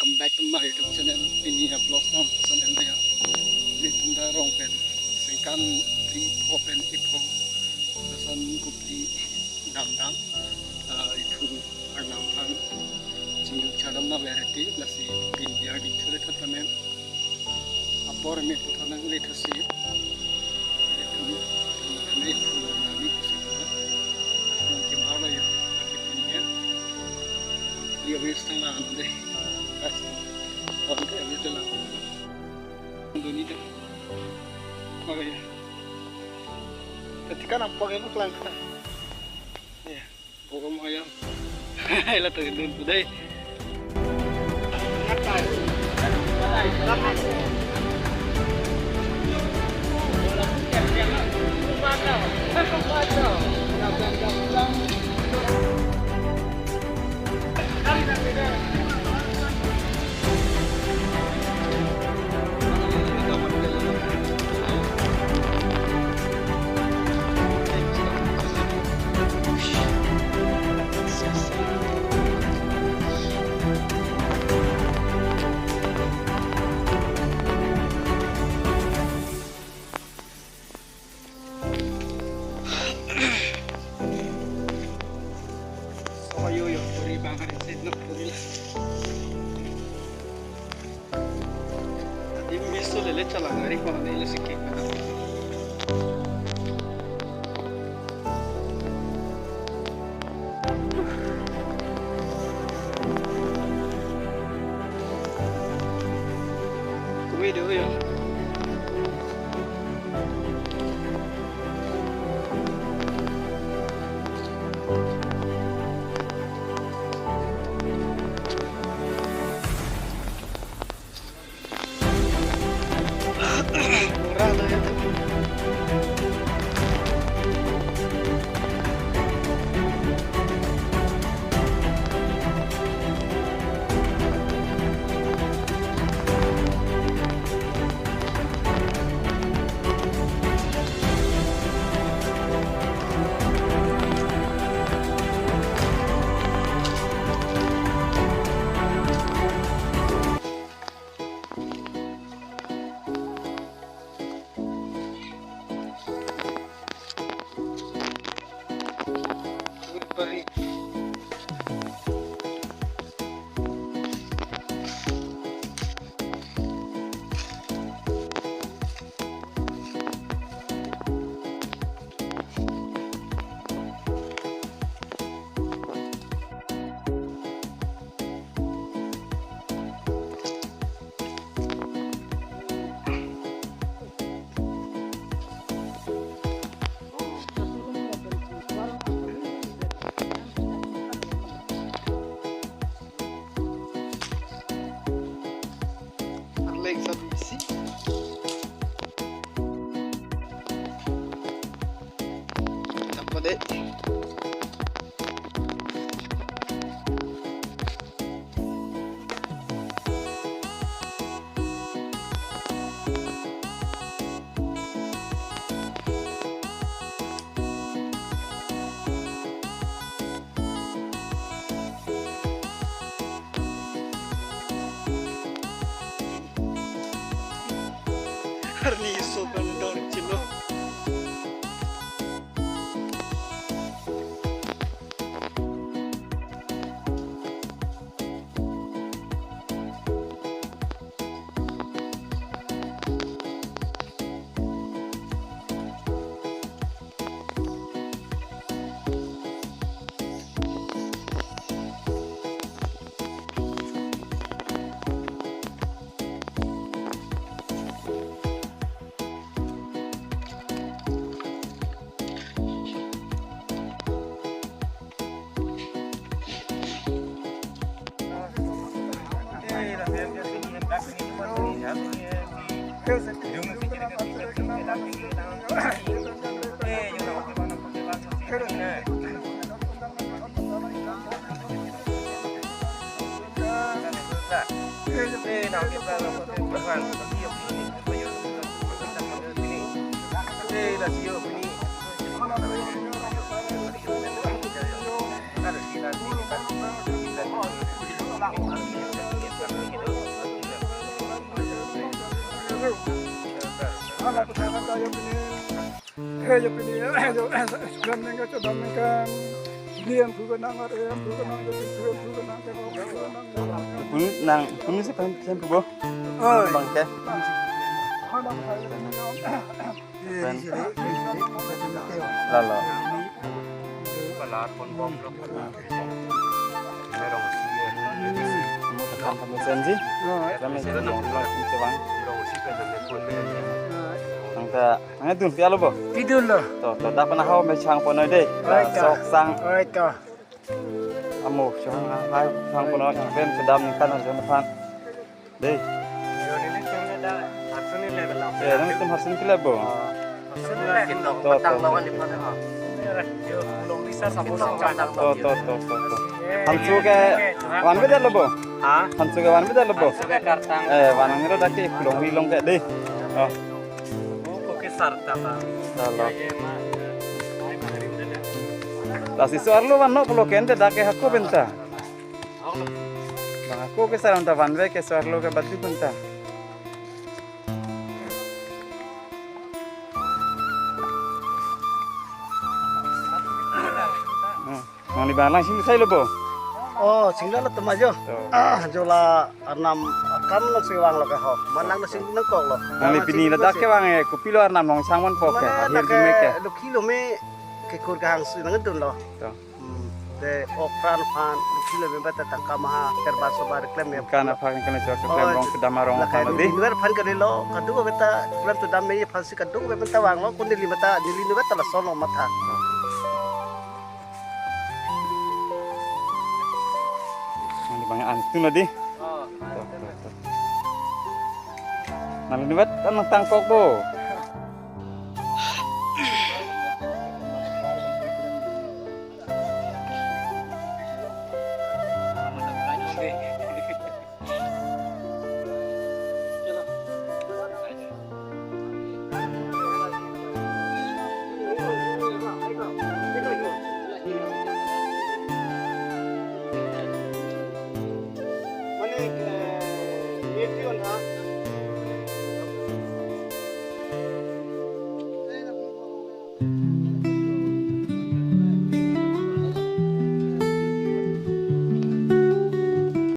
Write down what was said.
welcome back to my YouTube channel. Ini vlog nam channel ya. Ini tunda rong pen, singkan phli pen ephong, pesan kopli nam itu arnam pang, jingu cadam na variety, lasi pin biar di thule thatanen. Apor me thatanen le thasi. Ini phul nami kusina. Mungkin baru ya, tapi ini ya. Dia western lah nanti. Orang kayak gitu lah. Indonesia. Makanya. Ketika nampak yang langka. Ya, pokoknya ayam. Hahaha, terus today. Lele chalang hari ko na ila sikik na. Kumido yo. Isi apa deh? Harni sopan dong cino. anak pesantren kaya ini, kaya ini, dan mereka coba mereka diam bukan nangar, bukan nangar, bukan nangar. Pun sih pengen bu. Bang ke. Lalu. Balat pun bom lo. Merong sih. Kamu senji? Kami sedang melakukan cewang. Merong sih pada pun. Angka, angka tu pialo bo. Tidur lah. Tuh, dah pernah hau macam pun ada. Sok sang. Itu. Amu, chohang ahai, chohang pun ada. Ben sedam ningkan harus makan. Deh. Ini cuma ada hasil ni level lah. Ya, nanti tu hasil kita bo. Hasil ni kethok. Petang lawan di mana ha? Yo, long bisa sabun cacang. Tuh. Hansu ke wan beda lo bo. Ha? Hansu ke wan beda lo bo. Sudah kartang. Wan ni lo dah ke long ke deh. Oh. Oh, ke sarta ba. Lalu. Lah si soar lo wan no pulo kente dah ke hakku benta. Bang aku ke sarang ta wan ke soar lo ke batu benta. Mang di balang sini saya lo bo. Oh, singgah lah temajo. Jola arnam kam nak siwang lo kaho. Manang na sing nangkok lo. Mang di pini la dak ke wang ku pilo arnam nong sangwan po ke. Mana Hirme ke. lo kilo me ke kur kahang su nang dun lo. De okran fan lo kilo me bata tangka maha terba sobar klem me. Kan apa yang kena cakap klem rong sudah marong La apa di tadi. luar fan kali lo kadu beta klem tu dam me fansi kadu beta wang lo kun di beta di linu beta la sono mata. Banyak antu nadi. Nalu ni bat kan tangkok bo.